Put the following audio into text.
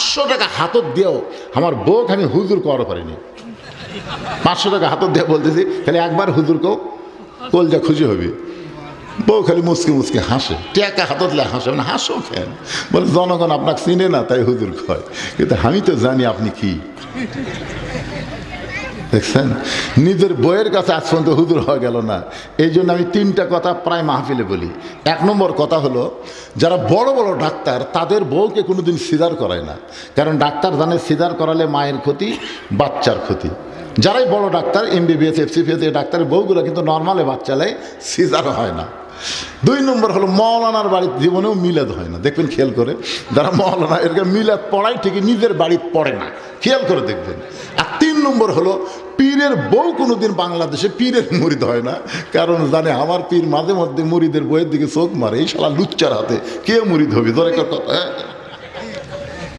500 টাকা হাতত দিয়েও আমার বউকে আমি হুজুর করা পারিনি। 500 টাকা হাতত দিয়ে বলতেছি খালি একবার হুজুর কলজা খুশি হবি। বউ খালি মুসকে মুসকে হাসে, টাকা হাততলে হাসে, মানে হাসো কেন? বলে জনগণ আপনাকে চিনে না তাই হুজুর কয়, কিন্তু আমি তো জানি আপনি কি। দেখছেন, নিজের বইয়ের কাছে আজ পর্যন্ত হুজুর হয়ে গেল না। এই জন্য আমি 3টা কথা প্রায় মাহফিলে বলি। 1 নম্বর কথা হলো, যারা বড় বড় ডাক্তার তাদের বউকে কোনোদিন সিজার করায় না, কারণ ডাক্তার জানে সিজার করালে মায়ের ক্ষতি, বাচ্চার ক্ষতি। যারাই বড় ডাক্তার, MBBS FCPS এই ডাক্তারের বউগুলো কিন্তু নর্মালে বাচ্চা নেয়, সিজার হয় না। 2 নম্বর হলো, মৌলানার বাড়ির জীবনেও মিলাদ হয় না। দেখবেন খেয়াল করে, যারা মৌলানা এরকম মিলাদ পড়ায় ঠিকই নিজের বাড়িতে পড়ে না, খেয়াল করে দেখবেন। আর 3 নম্বর হলো, পীরের বউ কোনোদিন বাংলাদেশে পীরের মুরিদ হয় না, কারণ জানে আমার পীর মাঝে মধ্যে মুরিদের বইয়ের দিকে চোখ মারে, এই শালা লুচ্চার হাতে কে মুরিদ হবে, ধরে কথা।